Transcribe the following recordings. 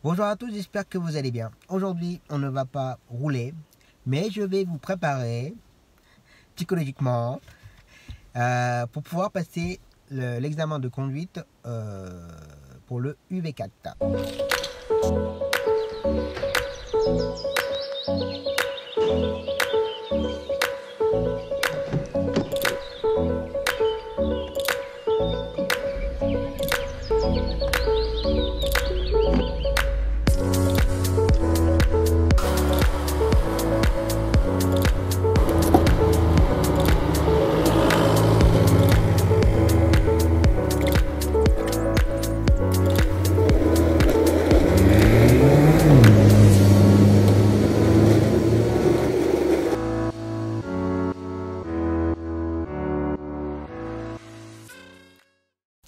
Bonjour à tous, j'espère que vous allez bien. Aujourd'hui, on ne va pas rouler, mais je vais vous préparer psychologiquement pour pouvoir passer l'examen de conduite pour le UV4.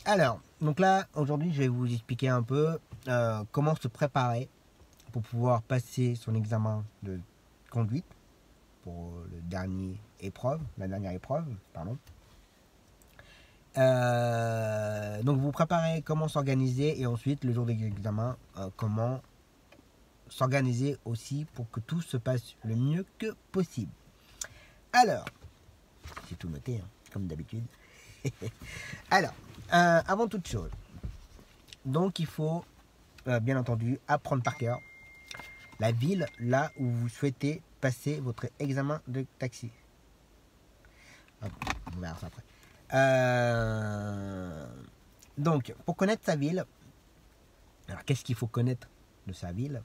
Alors, donc là, aujourd'hui, je vais vous expliquer un peu comment se préparer pour pouvoir passer son examen de conduite pour la dernière épreuve, pardon. Donc vous préparez comment s'organiser et ensuite le jour de l'examen, comment s'organiser aussi pour que tout se passe le mieux que possible. Alors, j'ai tout noté, hein, comme d'habitude. Alors, avant toute chose, donc il faut bien entendu apprendre par cœur la ville là où vous souhaitez passer votre examen de taxi. Hop, on verra ça après. Donc, pour connaître sa ville, alors qu'est-ce qu'il faut connaître de sa ville?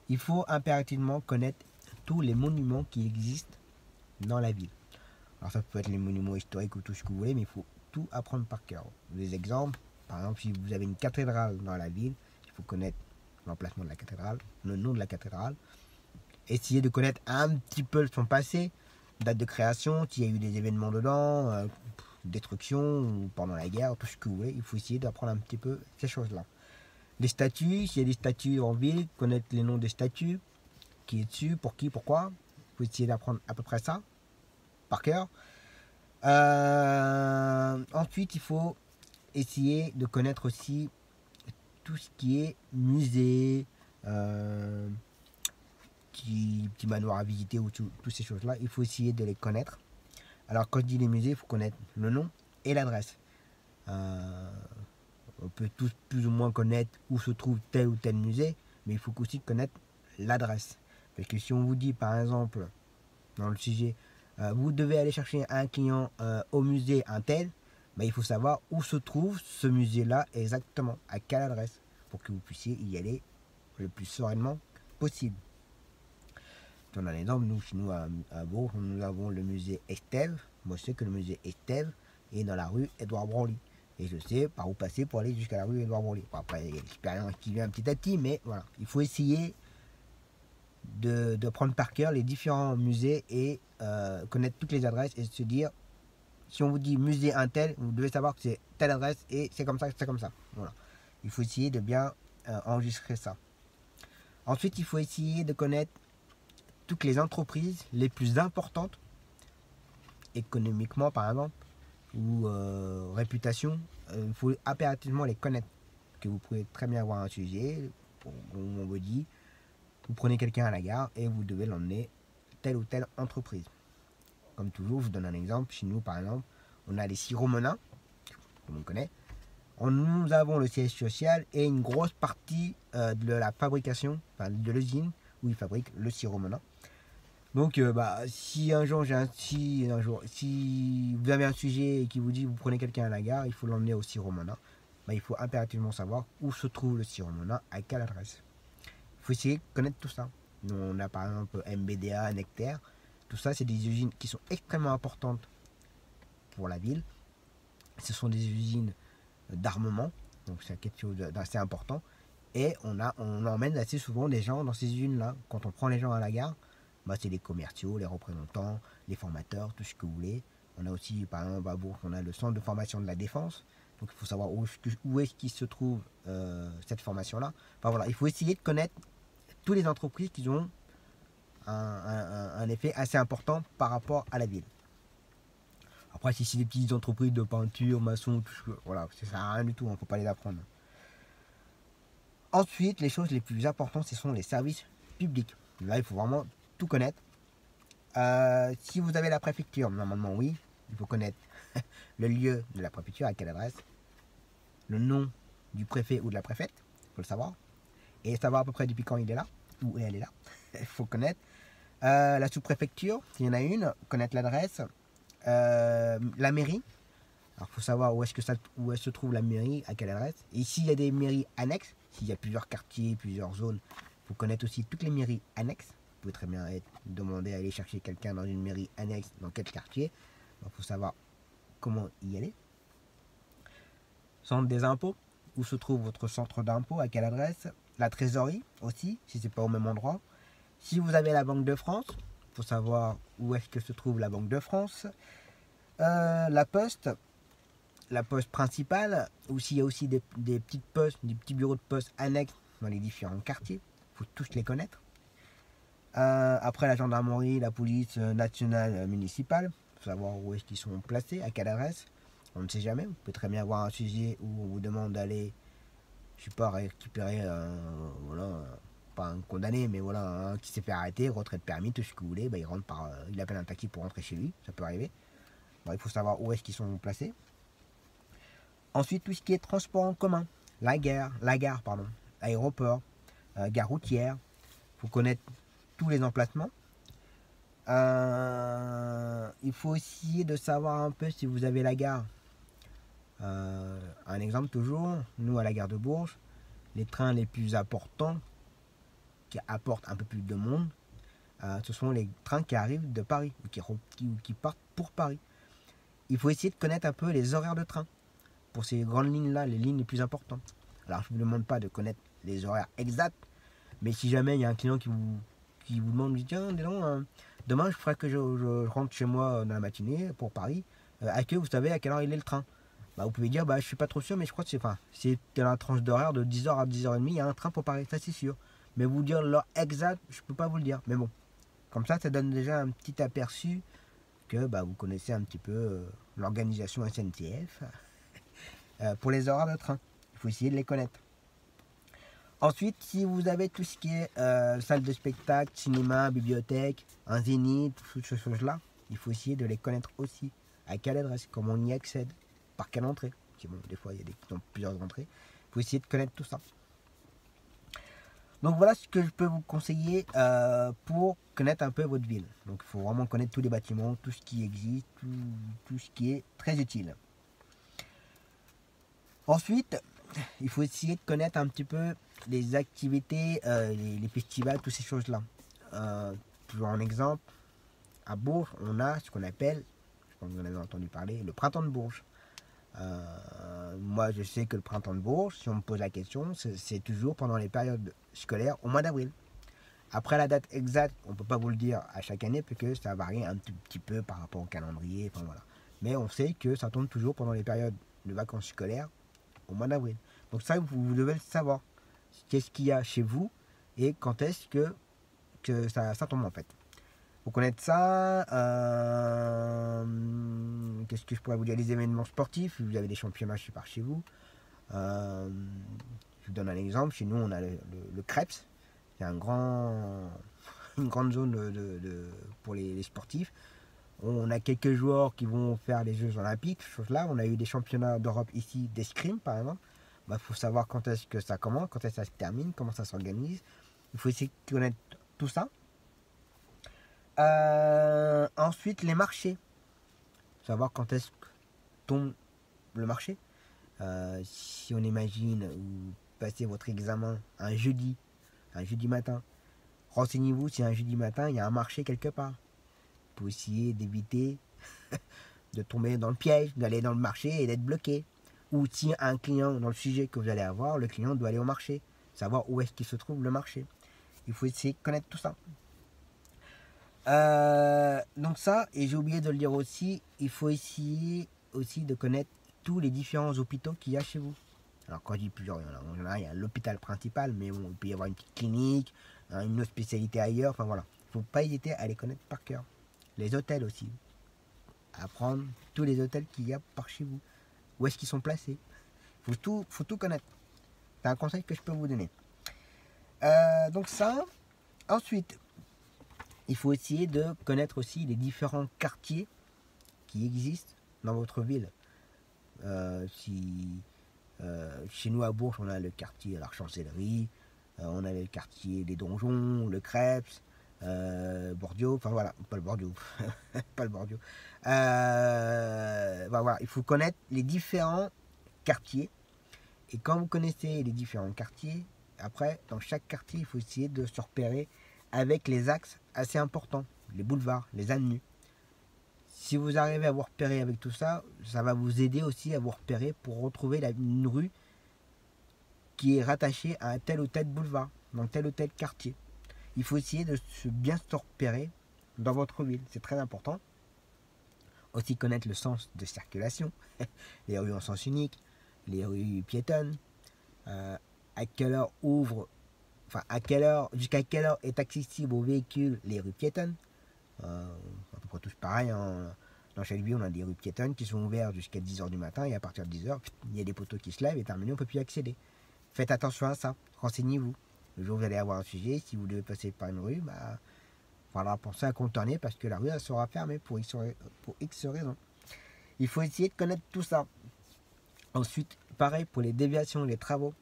Il faut impérativement connaître tous les monuments qui existent dans la ville. Alors ça peut être les monuments historiques ou tout ce que vous voulez, mais il faut tout apprendre par cœur. Des exemples, par exemple, si vous avez une cathédrale dans la ville, il faut connaître l'emplacement de la cathédrale, le nom de la cathédrale, essayer de connaître un petit peu son passé, date de création, s'il y a eu des événements dedans, destruction ou pendant la guerre, tout ce que vous voulez, il faut essayer d'apprendre un petit peu ces choses-là. Les statues, s'il y a des statues en ville, connaître les noms des statues, qui est dessus, pour qui, pourquoi, il faut essayer d'apprendre à peu près ça, par cœur. Ensuite, il faut essayer de connaître aussi tout ce qui est musée, petit manoir à visiter ou toutes ces choses-là. Il faut essayer de les connaître. Alors, quand je dis les musées, il faut connaître le nom et l'adresse. On peut tous plus ou moins connaître où se trouve tel ou tel musée, mais il faut aussi connaître l'adresse. Parce que si on vous dit, par exemple, dans le sujet, vous devez aller chercher un client au musée un tel, il faut savoir où se trouve ce musée-là exactement, à quelle adresse, pour que vous puissiez y aller le plus sereinement possible. Je donne un exemple, nous, chez nous à Bourg, nous avons le musée Estève. Moi, je sais que le musée Estève est dans la rue Édouard Branly. Et je sais par où passer pour aller jusqu'à la rue Édouard Branly. Bon, après, il y a l'expérience qui vient petit à petit, mais voilà, il faut essayer de prendre par cœur les différents musées et connaître toutes les adresses et se dire, si on vous dit musée un tel, vous devez savoir que c'est telle adresse et c'est comme ça, c'est comme ça. Voilà. Il faut essayer de bien enregistrer ça. Ensuite, il faut essayer de connaître toutes les entreprises les plus importantes, économiquement par exemple, ou réputation. Il faut impérativement les connaître. Que vous pouvez très bien avoir un sujet, on vous dit, vous prenez quelqu'un à la gare et vous devez l'emmener telle ou telle entreprise. Comme toujours, je vous donne un exemple. Chez nous, par exemple, on a les sirops Monin, comme on connaît. Nous avons le siège social et une grosse partie de la fabrication, enfin de l'usine où ils fabriquent le sirop Monin. Donc, si un jour, si vous avez un sujet et qui vous dit vous prenez quelqu'un à la gare, il faut l'emmener au sirop Monin. Il faut impérativement savoir où se trouve le sirop Monin, à quelle adresse. Il faut essayer de connaître tout ça. Nous, on a par exemple MBDA, Nectaire. Tout ça, c'est des usines qui sont extrêmement importantes pour la ville. Ce sont des usines d'armement, donc c'est quelque chose d'assez important. Et on emmène assez souvent des gens dans ces usines-là. Quand on prend les gens à la gare, c'est les commerciaux, les représentants, les formateurs, tout ce que vous voulez. On a aussi, par exemple, à Bourg, on a le centre de formation de la défense. Donc il faut savoir où est-ce qu'il se trouve cette formation-là. Enfin voilà, il faut essayer de connaître toutes les entreprises qui ont un effet assez important par rapport à la ville. Après, si c'est des petites entreprises de peinture, maçon, tout ce que, voilà, ça sert à rien du tout, il ne faut pas les apprendre. Ensuite, les choses les plus importantes, ce sont les services publics. Là, il faut vraiment tout connaître. Si vous avez la préfecture, normalement oui, il faut connaître le lieu de la préfecture, à quelle adresse, le nom du préfet ou de la préfète, il faut le savoir, et savoir à peu près depuis quand il est là, ou elle est là, il faut connaître. La sous-préfecture, s'il y en a une, connaître l'adresse, la mairie, alors il faut savoir où est-ce se trouve la mairie, à quelle adresse, et s'il y a des mairies annexes, s'il y a plusieurs quartiers, plusieurs zones, il faut connaître aussi toutes les mairies annexes. Vous pouvez très bien demander à aller chercher quelqu'un dans une mairie annexe, dans quel quartier, il faut savoir comment y aller. Centre des impôts, où se trouve votre centre d'impôt, à quelle adresse, la trésorerie aussi, si c'est pas au même endroit. Si vous avez la Banque de France, il faut savoir où est-ce que se trouve la Banque de France. La poste principale, ou s'il y a aussi des petites postes, des petits bureaux de poste annexes dans les différents quartiers, il faut tous les connaître. Après la gendarmerie, la police nationale municipale, il faut savoir où est-ce qu'ils sont placés, à quelle adresse. On ne sait jamais, vous pouvez très bien avoir un sujet où on vous demande d'aller, je sais pas, récupérer, pas un condamné, mais voilà, un qui s'est fait arrêter, retrait de permis, tout ce que vous voulez, il rentre il appelle un taxi pour rentrer chez lui, ça peut arriver. Il faut savoir où est-ce qu'ils sont placés. Ensuite, tout ce qui est transport en commun, la gare, aéroport, gare routière, il faut connaître tous les emplacements. Il faut essayer de savoir un peu si vous avez la gare. Un exemple toujours, nous à la gare de Bourges, les trains les plus importants qui apportent un peu plus de monde, ce sont les trains qui arrivent de Paris ou qui partent pour Paris. Il faut essayer de connaître un peu les horaires de train pour ces grandes lignes-là, les lignes les plus importantes. Alors je ne vous demande pas de connaître les horaires exacts, mais si jamais il y a un client qui vous demande, tiens, demain je ferai que je rentre chez moi dans la matinée pour Paris, est-ce que vous savez à quelle heure il est le train? Vous pouvez dire, je suis pas trop sûr, mais je crois que c'est dans la tranche d'horaire de 10h à 10h30, il y a un train pour Paris, ça c'est sûr. Mais vous dire l'heure exacte, je peux pas vous le dire. Mais bon, comme ça donne déjà un petit aperçu que vous connaissez un petit peu l'organisation SNCF pour les horaires de train. Il faut essayer de les connaître. Ensuite, si vous avez tout ce qui est salle de spectacle, cinéma, bibliothèque, un zénith, toutes ces choses-là, il faut essayer de les connaître aussi. À quelle adresse, comment on y accède, par quelle entrée. Bon, des fois, il y a plusieurs entrées. Il faut essayer de connaître tout ça. Donc voilà ce que je peux vous conseiller pour connaître un peu votre ville. Donc il faut vraiment connaître tous les bâtiments, tout ce qui existe, tout ce qui est très utile. Ensuite, il faut essayer de connaître un petit peu les activités, les festivals, toutes ces choses-là. Toujours un exemple, à Bourges, on a ce qu'on appelle, je pense que vous en avez entendu parler, le printemps de Bourges. Moi, je sais que le printemps de Bourges, si on me pose la question, c'est toujours pendant les périodes scolaires au mois d'avril. Après la date exacte, on ne peut pas vous le dire à chaque année, parce que ça varie un petit peu par rapport au calendrier. Voilà. Mais on sait que ça tombe toujours pendant les périodes de vacances scolaires au mois d'avril. Donc ça, vous devez le savoir. Qu'est-ce qu'il y a chez vous et quand est-ce que ça tombe en fait. Pour connaître ça, qu'est-ce que je pourrais vous dire? Les événements sportifs, vous avez des championnats par chez vous. Je vous donne un exemple. Chez nous, on a le Krebs. C'est une grande zone pour les sportifs. On a quelques joueurs qui vont faire les Jeux Olympiques, choses-là. On a eu des championnats d'Europe ici, d'escrime par exemple. Faut savoir quand est-ce que ça commence, quand est-ce que ça se termine, comment ça s'organise. Il faut essayer de connaître tout ça. Ensuite, les marchés. Savoir quand est-ce que tombe le marché. Si on imagine vous passez votre examen un jeudi matin, renseignez-vous si un jeudi matin il y a un marché quelque part. Pour essayer d'éviter de tomber dans le piège, d'aller dans le marché et d'être bloqué. Ou si un client, dans le sujet que vous allez avoir, le client doit aller au marché, savoir où est-ce qu'il se trouve le marché. Il faut essayer de connaître tout ça. Donc ça, et j'ai oublié de le dire aussi, il faut essayer aussi de connaître tous les différents hôpitaux qu'il y a chez vous. Alors quand je dis plusieurs, il y a l'hôpital principal, mais bon, il peut y avoir une petite clinique, une autre spécialité ailleurs, enfin voilà. Il ne faut pas hésiter à les connaître par cœur. Les hôtels aussi. Apprendre tous les hôtels qu'il y a par chez vous. Où est-ce qu'ils sont placés. Faut tout connaître. C'est un conseil que je peux vous donner. Donc ça, ensuite, il faut essayer de connaître aussi les différents quartiers qui existent dans votre ville. Chez nous à Bourges, on a le quartier l'Archancellerie, on a le quartier des Donjons, le Crêpes, Bordio, enfin voilà, pas le Bordio, pas le Bordio. Voilà, il faut connaître les différents quartiers. Et quand vous connaissez les différents quartiers, après, dans chaque quartier, il faut essayer de se repérer avec les axes assez importants, les boulevards, les avenues. Si vous arrivez à vous repérer avec tout ça, ça va vous aider aussi à vous repérer pour retrouver une rue qui est rattachée à un tel ou tel boulevard, dans tel ou tel quartier. Il faut essayer de bien se repérer dans votre ville, c'est très important. Aussi connaître le sens de circulation, les rues en sens unique, les rues piétonnes, à quelle heure jusqu'à quelle heure est accessible aux véhicules les rues piétonnes. À peu près tous pareil. Dans chaque ville, on a des rues piétonnes qui sont ouvertes jusqu'à 10h du matin et à partir de 10h, il y a des poteaux qui se lèvent et terminé, on ne peut plus y accéder. Faites attention à ça, renseignez-vous. Le jour où vous allez avoir un sujet, si vous devez passer par une rue, il faudra penser à contourner parce que la rue elle sera fermée pour X raisons. Il faut essayer de connaître tout ça. Ensuite, pareil pour les déviations, les travaux.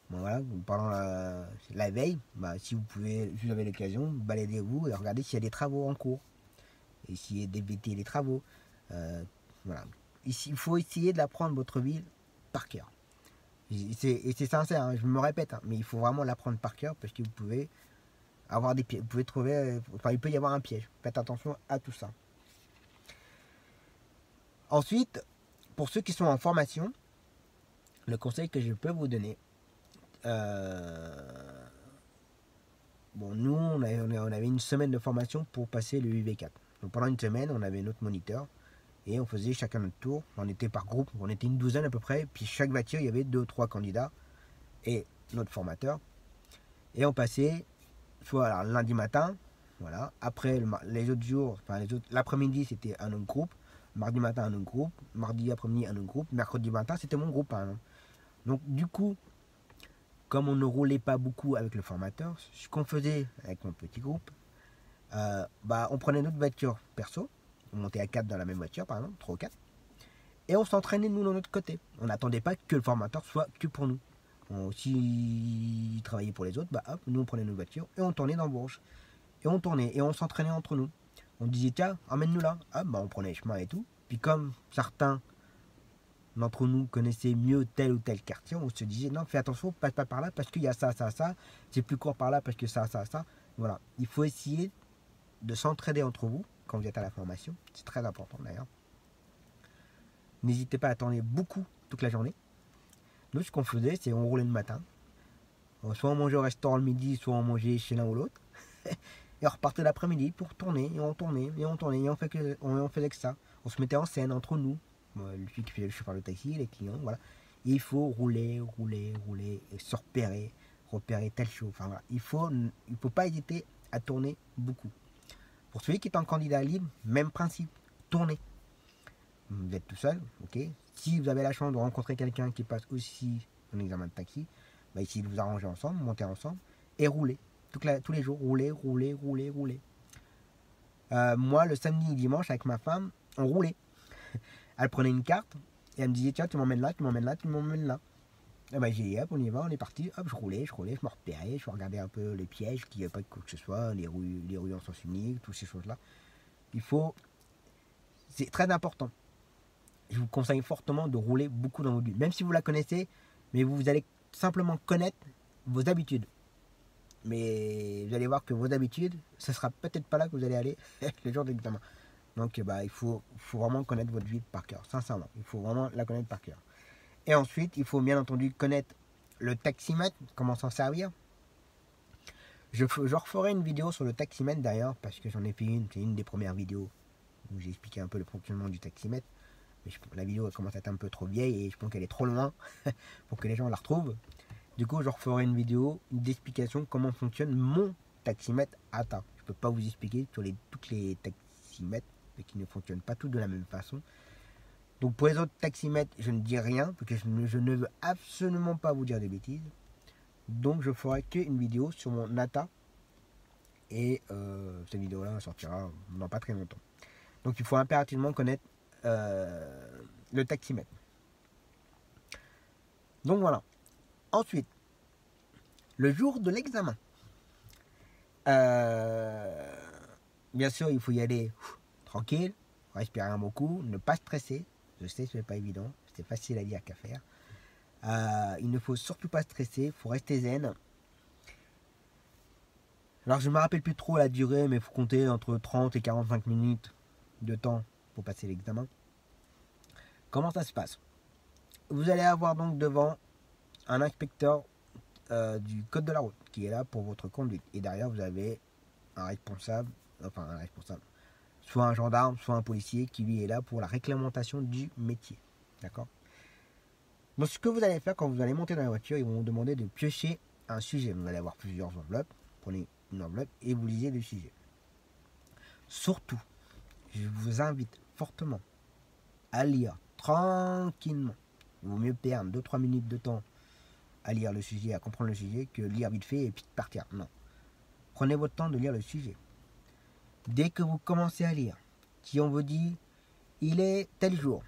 Bon, voilà, pendant la veille, si vous avez l'occasion, baladez-vous et regardez s'il y a des travaux en cours. Et s'il y a des travaux. Voilà. Ici, il faut essayer d'apprendre votre ville par cœur. Et c'est sincère, hein, je me répète, mais il faut vraiment l'apprendre par cœur parce que vous pouvez avoir des pièges. Vous pouvez trouver. Il peut y avoir un piège. Faites attention à tout ça. Ensuite, pour ceux qui sont en formation, le conseil que je peux vous donner, nous, on avait une semaine de formation pour passer le UV4. Donc pendant une semaine, on avait notre moniteur et on faisait chacun notre tour. On était par groupe, on était une douzaine à peu près. Puis chaque voiture, il y avait 2 ou 3 candidats et notre formateur. Et on passait soit lundi matin, voilà. Après les autres jours, l'après-midi, c'était un autre groupe. Mardi matin, un autre groupe. Mardi après-midi, un autre groupe. Mercredi matin, c'était mon groupe. Donc du coup, comme on ne roulait pas beaucoup avec le formateur, ce qu'on faisait avec mon petit groupe, on prenait notre voiture perso, on montait à 4 dans la même voiture par exemple, 3 ou 4, et on s'entraînait nous de notre côté. On n'attendait pas que le formateur soit que pour nous. S'il travaillait pour les autres, nous on prenait nos voitures et on tournait dans Bourges. Et on tournait et on s'entraînait entre nous. On disait tiens, emmène-nous là. On prenait les chemins et tout. Puis comme certains d'entre nous connaissaient mieux tel ou tel quartier, on se disait non, fais attention, passe pas par là parce qu'il y a ça, c'est plus court par là parce que ça. Voilà, il faut essayer de s'entraider entre vous quand vous êtes à la formation, c'est très important d'ailleurs. N'hésitez pas à attendre beaucoup toute la journée. Nous, ce qu'on faisait, c'est on roulait le matin, soit on mangeait au restaurant le midi, soit on mangeait chez l'un ou l'autre, et on repartait l'après-midi pour tourner, et on faisait que ça. On se mettait en scène entre nous, celui qui faisait le chauffeur de taxi, les clients, voilà. Et il faut rouler, et se repérer telle chose. Enfin, voilà. Il faut pas hésiter à tourner beaucoup. Pour celui qui est en candidat libre, même principe, tournez. Vous êtes tout seul, ok. Si vous avez la chance de rencontrer quelqu'un qui passe aussi un examen de taxi, essayez de vous arranger ensemble, monter ensemble et rouler. Tous les jours, rouler. Moi, le samedi et dimanche, avec ma femme, on roulait. Elle prenait une carte et elle me disait tiens, tu m'emmènes là. Et j'ai dit hop, on y va, on est parti. Hop, je roulais, je me repérais, je regardais un peu les pièges, qu'il n'y avait pas de quoi que ce soit, les rues en sens unique, toutes ces choses-là. C'est très important. Je vous conseille fortement de rouler beaucoup dans votre vie. Même si vous la connaissez, mais vous allez simplement connaître vos habitudes. Mais vous allez voir que vos habitudes, ce sera peut-être pas là que vous allez aller le jour de l'examen. Donc il faut vraiment connaître votre vie par cœur, sincèrement. Il faut vraiment la connaître par cœur. Et ensuite, il faut bien entendu connaître le taximètre, comment s'en servir. Je referai une vidéo sur le taximètre d'ailleurs, parce que j'en ai fait c'est une des premières vidéos où j'ai expliqué un peu le fonctionnement du taximètre. Mais la vidéo commence à être un peu trop vieille et je pense qu'elle est trop loin pour que les gens la retrouvent. Du coup, je referai une vidéo d'explication comment fonctionne mon taximètre ATA. Je ne peux pas vous expliquer sur toutes les taximètres qui ne fonctionnent pas tous de la même façon. Donc pour les autres taximètres, je ne dis rien parce que je ne veux absolument pas vous dire des bêtises. Donc je ferai qu'une vidéo sur mon Nata. Et cette vidéo-là sortira dans pas très longtemps. Donc il faut impérativement connaître le taximètre. Donc voilà. Ensuite, le jour de l'examen. Bien sûr, il faut y aller tranquille, respirer un bon coup, ne pas stresser. Je sais, ce n'est pas évident, c'est facile à dire qu'à faire. Il ne faut surtout pas stresser, il faut rester zen. Alors je ne me rappelle plus trop la durée, mais il faut compter entre 30 et 45 minutes de temps pour passer l'examen. Comment ça se passe? Vous allez avoir donc devant un inspecteur du code de la route qui est là pour votre conduite. Et derrière, vous avez un responsable, soit un gendarme, soit un policier qui lui est là pour la réglementation du métier. D'accord? Donc ce que vous allez faire quand vous allez monter dans la voiture, ils vont vous demander de piocher un sujet. Vous allez avoir plusieurs enveloppes. Prenez une enveloppe et vous lisez le sujet. Surtout, je vous invite fortement à lire tranquillement. Il vaut mieux perdre 2-3 minutes de temps à lire le sujet, à comprendre le sujet, que lire vite fait et puis partir. Non. Prenez votre temps de lire le sujet. Dès que vous commencez à lire, si on vous dit il est tel jour,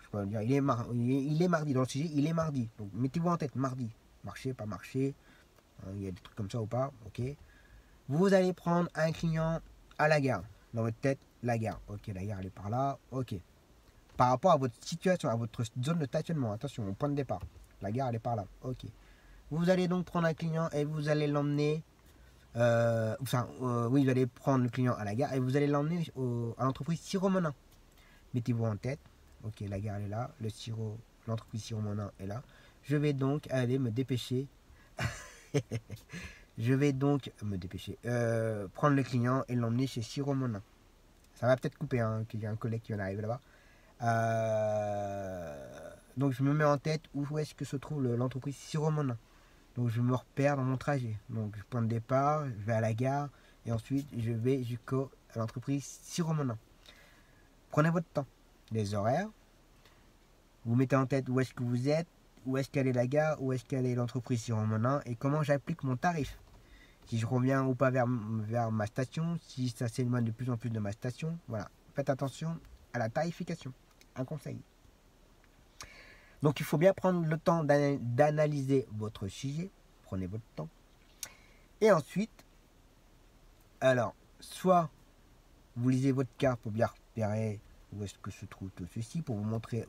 je peux dire il est mardi dans le sujet, il est mardi. Donc mettez-vous en tête mardi. Marcher, pas marcher. Il y a des trucs comme ça ou pas. Ok. Vous allez prendre un client à la gare. Dans votre tête, la gare. Ok, la gare elle est par là. Ok. Par rapport à votre situation, à votre zone de stationnement, attention, au point de départ. La gare elle est par là. Ok. Vous allez donc prendre un client et vous allez l'emmener. Oui, vous allez prendre le client à la gare et vous allez l'emmener à l'entreprise Siromonin. Mettez-vous en tête. Ok, la gare elle est là. L'entreprise Siromonin est là. Je vais donc aller me dépêcher. Prendre le client et l'emmener chez Siromonin. Ça va peut-être couper, hein, qu'il y a un collègue qui vient d'arriver là-bas. Donc je me mets en tête où est-ce que se trouve l'entreprise Siromonin. Donc je me repère dans mon trajet. Donc je prends le départ, je vais à la gare et ensuite je vais jusqu'à l'entreprise Siromonin. Prenez votre temps. Les horaires. Vous mettez en tête où est-ce que vous êtes, où est-ce qu'elle est la gare, où est-ce qu'elle est l'entreprise Siromonin et comment j'applique mon tarif. Si je reviens ou pas vers ma station, si ça s'éloigne de plus en plus de ma station. Voilà. Faites attention à la tarification. Un conseil. Donc il faut bien prendre le temps d'analyser votre sujet. Prenez votre temps. Et ensuite, alors, soit vous lisez votre carte pour bien repérer où est-ce que se trouve tout ceci, pour montrer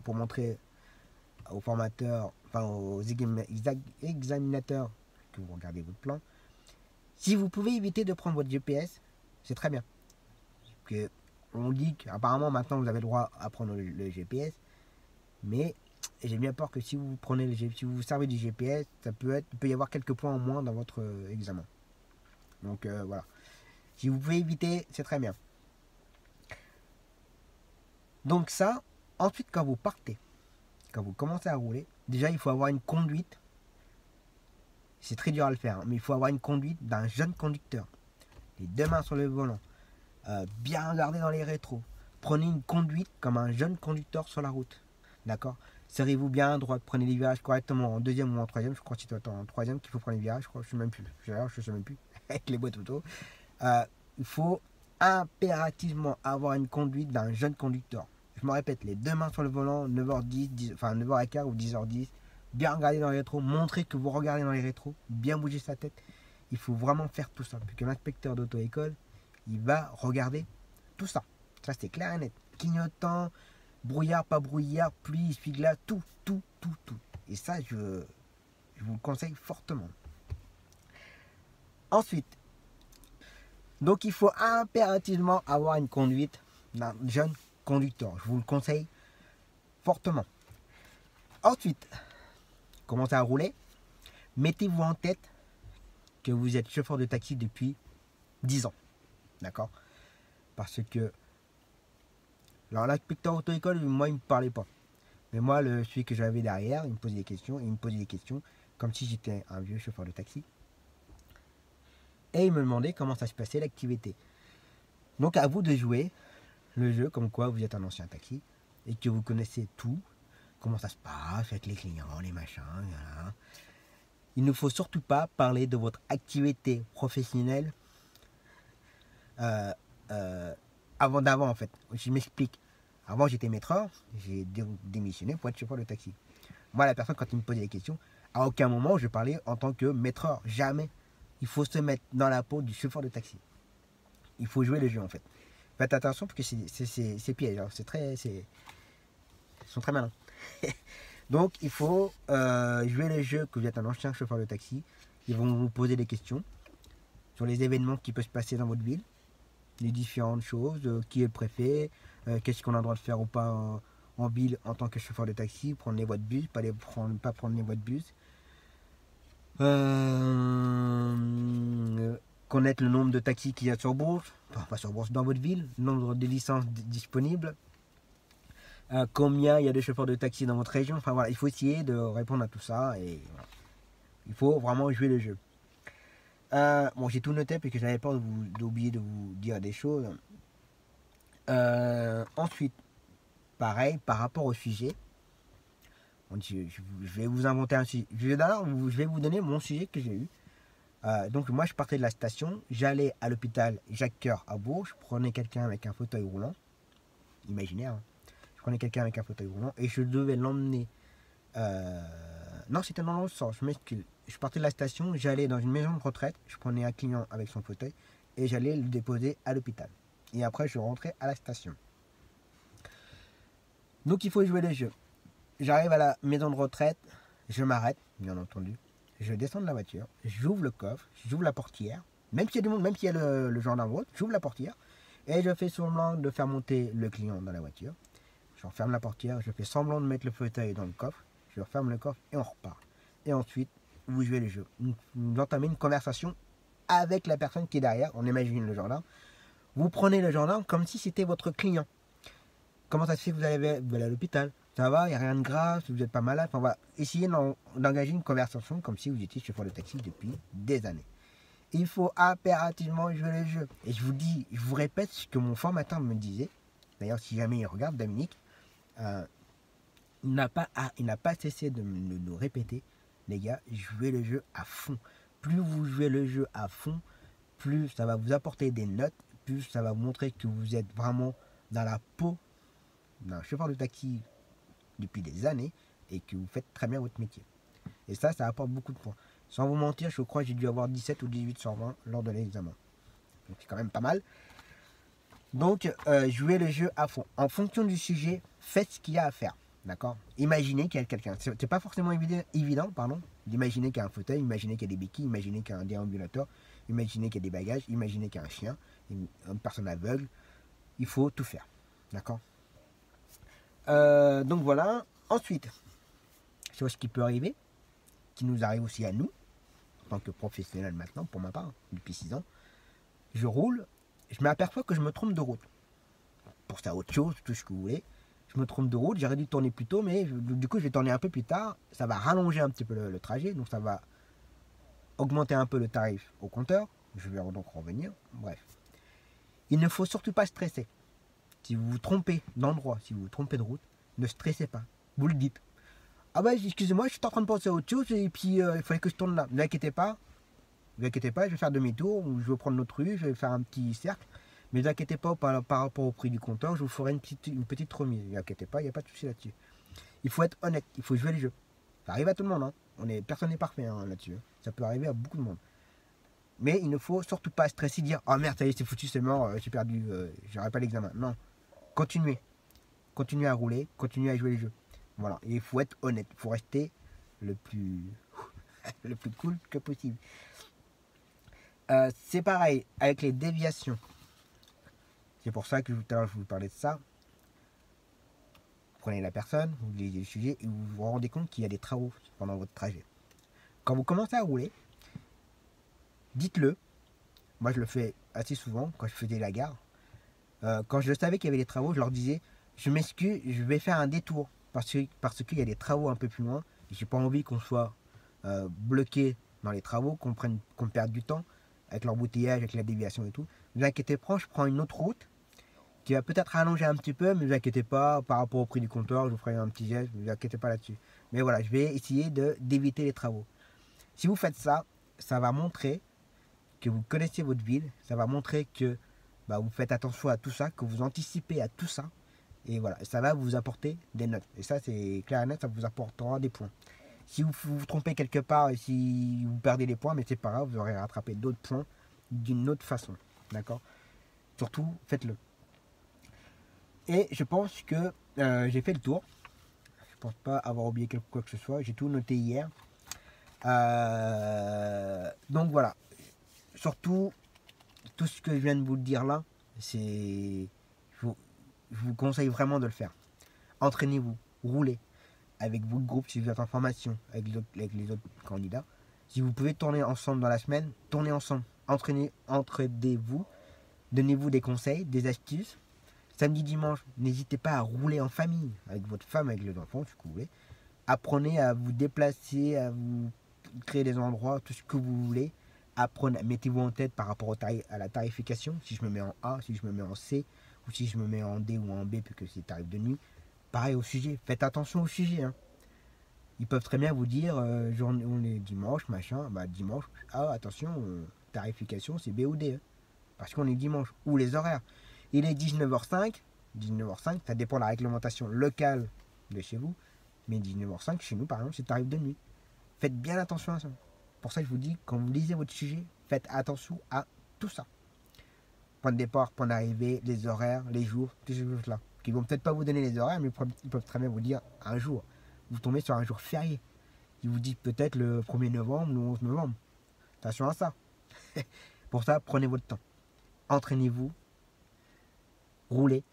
aux formateurs, enfin aux examinateurs que vous regardez votre plan. Si vous pouvez éviter de prendre votre GPS, c'est très bien. Parce que on dit qu'apparemment maintenant vous avez le droit à prendre le GPS, mais j'ai bien peur que si vous vous servez du GPS, il peut y avoir quelques points en moins dans votre examen. Donc voilà. Si vous pouvez éviter, c'est très bien. Donc ça, ensuite quand vous partez, quand vous commencez à rouler, déjà il faut avoir une conduite. C'est très dur à le faire, hein, mais il faut avoir une conduite d'un jeune conducteur. Les deux mains sur le volant, bien regarder dans les rétros. Prenez une conduite comme un jeune conducteur sur la route. D'accord? Serrez-vous bien à droite, prenez les virages correctement en deuxième ou en troisième. Je crois que c'est en troisième qu'il faut prendre les virages, je crois, je ne sais même plus, avec les boîtes auto. Il faut impérativement avoir une conduite d'un jeune conducteur. Je me répète, les deux mains sur le volant, 9h10, enfin 9h15 ou 10h10, bien regarder dans les rétros, montrer que vous regardez dans les rétros, bien bouger sa tête. Il faut vraiment faire tout ça, puisque l'inspecteur d'auto-école, il va regarder tout ça. Ça c'est clair et net. Clignotant, brouillard, pas brouillard, pluie, essuie-glace, tout. Et ça, je vous le conseille fortement. Ensuite, donc il faut impérativement avoir une conduite d'un jeune conducteur. Je vous le conseille fortement. Ensuite, commencez à rouler. Mettez-vous en tête que vous êtes chauffeur de taxi depuis 10 ans. D'accord? Parce que alors l'inspecteur auto-école, moi, il ne me parlait pas. Mais moi, celui que j'avais derrière, il me posait des questions, comme si j'étais un vieux chauffeur de taxi. Et il me demandait comment ça se passait l'activité. Donc à vous de jouer le jeu comme quoi vous êtes un ancien taxi et que vous connaissez tout, comment ça se passe avec les clients, les machins, voilà. Il ne faut surtout pas parler de votre activité professionnelle avant d'avant en fait. Je m'explique. Avant j'étais maîtreur, j'ai démissionné pour être chauffeur de taxi. Moi la personne quand il me posait des questions, à aucun moment je parlais en tant que maîtreur. Jamais. Il faut se mettre dans la peau du chauffeur de taxi. Il faut jouer le jeu en fait. Faites attention parce que c'est piège. Hein. Ils sont très malins. Donc il faut jouer le jeu que vous êtes un ancien chauffeur de taxi. Ils vont vous poser des questions sur les événements qui peuvent se passer dans votre ville, les différentes choses, qui est le préfet, qu'est-ce qu'on a le droit de faire ou pas en ville en tant que chauffeur de taxi, prendre les voies de bus, pas prendre les voies de bus. Connaître le nombre de taxis qu'il y a sur Bourse, enfin pas sur Bourse, dans votre ville, le nombre de licences disponibles, combien il y a de chauffeurs de taxi dans votre région. Enfin voilà, il faut essayer de répondre à tout ça et voilà. Il faut vraiment jouer le jeu. Bon, j'ai tout noté parce que j'avais peur d'oublier de vous dire des choses. Ensuite, pareil, par rapport au sujet, je vais vous inventer un sujet. Je vais vous donner mon sujet que j'ai eu. Donc moi je partais de la station, j'allais à l'hôpital Jacques-Cœur à Bourges, je prenais quelqu'un avec un fauteuil roulant, imaginez, hein. Je prenais quelqu'un avec un fauteuil roulant et je devais l'emmener, non c'était dans l'autre sens, je m'excuse, je partais de la station, j'allais dans une maison de retraite, je prenais un client avec son fauteuil et j'allais le déposer à l'hôpital. Et après je rentrais à la station. Donc il faut jouer les jeux. J'arrive à la maison de retraite, je m'arrête, bien entendu. Je descends de la voiture, j'ouvre le coffre, j'ouvre la portière, même s'il y a du monde, même s'il y a le gendarme autre, j'ouvre la portière et je fais semblant de faire monter le client dans la voiture. Je referme la portière, je fais semblant de mettre le fauteuil dans le coffre, je referme le coffre et on repart. Et ensuite, vous jouez le jeu. Vous entamez une conversation avec la personne qui est derrière, on imagine le gendarme. Vous prenez le gendarme comme si c'était votre client. Comment ça se fait que vous allez à l'hôpital? Ça va, il n'y a rien de grave, vous n'êtes pas malade. Enfin, voilà. Essayez d'engager une conversation comme si vous étiez chauffeur de taxi depuis des années. Il faut impérativement jouer le jeu. Et je vous dis, je vous répète ce que mon formateur me disait. D'ailleurs, si jamais il regarde, Dominique, il n'a pas cessé de nous répéter. Les gars, jouez le jeu à fond. Plus vous jouez le jeu à fond, plus ça va vous apporter des notes, plus ça va vous montrer que vous êtes vraiment dans la peau d'un chauffeur de taxi depuis des années et que vous faites très bien votre métier. Et ça apporte beaucoup de points. Sans vous mentir, je crois que j'ai dû avoir 17 ou 18 sur 20 lors de l'examen. Donc c'est quand même pas mal. Donc jouez le jeu à fond. En fonction du sujet, faites ce qu'il y a à faire. D'accord? Imaginez qu'il y a quelqu'un. C'est pas forcément évident d'imaginer qu'il y a un fauteuil, imaginez qu'il y a des béquilles, imaginez qu'il y a un déambulateur, imaginez qu'il y a des bagages, imaginez qu'il y a un chien, une personne aveugle. Il faut tout faire. D'accord? Donc voilà. Ensuite, chose qui peut arriver, qui nous arrive aussi à nous, en tant que professionnel maintenant, pour ma part, depuis 6 ans, je roule, je m'aperçois que je me trompe de route. Pour ça, autre chose, tout ce que vous voulez, je me trompe de route, j'aurais dû tourner plus tôt, mais du coup, je vais tourner un peu plus tard, ça va rallonger un petit peu le trajet, donc ça va augmenter un peu le tarif au compteur, je vais donc revenir, bref. Il ne faut surtout pas stresser. Si vous vous trompez d'endroit, si vous vous trompez de route, ne stressez pas. Vous le dites. Ah bah excusez-moi, je suis en train de penser à autre chose et puis il fallait que je tourne là. Ne vous inquiétez pas, je vais faire demi-tour, ou je vais prendre notre rue, je vais faire un petit cercle. Mais ne vous inquiétez pas par rapport au prix du compteur, je vous ferai une petite remise. Ne vous inquiétez pas, il n'y a pas de souci là-dessus. Il faut être honnête, il faut jouer les jeux. Ça arrive à tout le monde, hein. Personne n'est parfait là-dessus. Hein. Ça peut arriver à beaucoup de monde. Mais il ne faut surtout pas stresser, dire oh merde, ça y est, c'est foutu, c'est mort, j'ai perdu, j'aurai pas l'examen. Non. Continuez à rouler, continuez à jouer les jeux. Voilà, et il faut être honnête, il faut rester le plus cool que possible. C'est pareil avec les déviations. C'est pour ça que tout à l'heure je vous parlais de ça. Vous prenez la personne, vous lisez le sujet et vous vous rendez compte qu'il y a des travaux pendant votre trajet. Quand vous commencez à rouler, dites-le. Moi je le fais assez souvent quand je faisais la gare. Quand je savais qu'il y avait des travaux, je leur disais je m'excuse, je vais faire un détour parce qu'il y a des travaux un peu plus loin. J'ai pas envie qu'on soit bloqué dans les travaux, qu'on perde du temps avec l'embouteillage, avec la déviation et tout. Ne vous inquiétez pas, je prends une autre route qui va peut-être rallonger un petit peu, mais ne vous inquiétez pas, par rapport au prix du compteur, je vous ferai un petit geste, ne vous inquiétez pas là-dessus. Mais voilà, je vais essayer d'éviter les travaux. Si vous faites ça, ça va montrer que vous connaissez votre ville, ça va montrer que vous faites attention à tout ça, que vous anticipez à tout ça. Et voilà, ça va vous apporter des notes. Et ça, c'est clair et net, ça vous apportera des points. Si vous vous trompez quelque part et si vous perdez des points, mais c'est pas grave, vous aurez rattrapé d'autres points d'une autre façon. D'accord? Surtout, faites-le. Et je pense que j'ai fait le tour. Je pense pas avoir oublié quoi que ce soit. J'ai tout noté hier. Donc voilà. Surtout, tout ce que je viens de vous dire là, c'est... Je vous conseille vraiment de le faire. Entraînez-vous, roulez avec votre groupe si vous êtes en formation, avec les autres candidats. Si vous pouvez tourner ensemble dans la semaine, tournez ensemble. Entraidez-vous, donnez-vous des conseils, des astuces. Samedi, dimanche, n'hésitez pas à rouler en famille, avec votre femme, avec les enfants, si vous voulez. Apprenez à vous déplacer, à vous créer des endroits, tout ce que vous voulez. Apprenez, mettez-vous en tête par rapport à la tarification. Si je me mets en A, si je me mets en C, ou si je me mets en D ou en B, puisque c'est tarif de nuit. Pareil au sujet, faites attention au sujet. Hein. Ils peuvent très bien vous dire, on est dimanche, machin, dimanche, attention, tarification c'est B ou D. Hein, parce qu'on est dimanche. Ou les horaires. Il est 19h05, ça dépend de la réglementation locale de chez vous. Mais 19h05, chez nous, par exemple, c'est tarif de nuit. Faites bien attention à ça. Pour ça, je vous dis, quand vous lisez votre sujet, faites attention à tout ça. Point de départ, point d'arrivée, les horaires, les jours, toutes ces choses-là. Qui vont peut-être pas vous donner les horaires, mais ils peuvent très bien vous dire un jour. Vous tombez sur un jour férié. Ils vous disent peut-être le 1er novembre ou le 11 novembre. Attention à ça. Pour ça, prenez votre temps. Entraînez-vous. Roulez.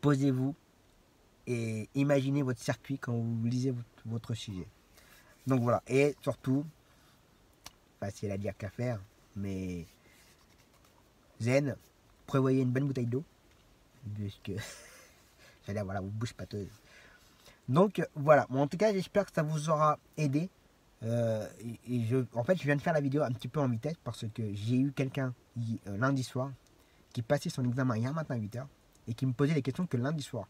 Posez-vous. Et imaginez votre circuit quand vous lisez votre sujet. Donc voilà. Et surtout, facile à dire qu'à faire, mais zen, prévoyez une bonne bouteille d'eau. Puisque, c'est-à-dire, voilà, vous bouche pâteuse. Donc voilà, en tout cas j'espère que ça vous aura aidé. En fait je viens de faire la vidéo un petit peu en vitesse parce que j'ai eu quelqu'un lundi soir qui passait son examen hier matin à 8h et qui me posait les questions que lundi soir.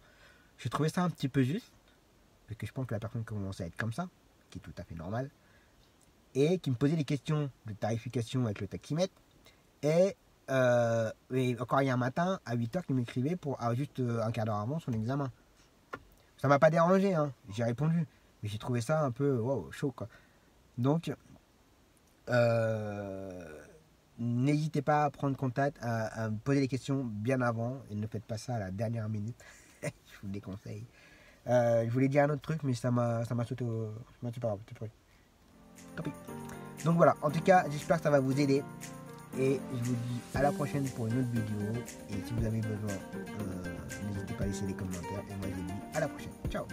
Je trouvais ça un petit peu juste, parce que je pense que la personne commence à être comme ça, qui est tout à fait normal, et qui me posait des questions de tarification avec le taximètre, et encore hier matin à 8h qui m'écrivait pour juste un quart d'heure avant son examen. Ça m'a pas dérangé, hein. J'ai répondu. Mais j'ai trouvé ça un peu chaud, quoi. Donc, n'hésitez pas à prendre contact, à me poser des questions bien avant. Et ne faites pas ça à la dernière minute. Je vous le déconseille. Je voulais dire un autre truc, mais ça m'a sauté au... C'est pas grave, c'est vrai. Tant pis. Donc voilà, en tout cas, j'espère que ça va vous aider. Et je vous dis à la prochaine pour une autre vidéo. Et si vous avez besoin, n'hésitez pas à laisser des commentaires. Et moi je vous dis à la prochaine. Ciao.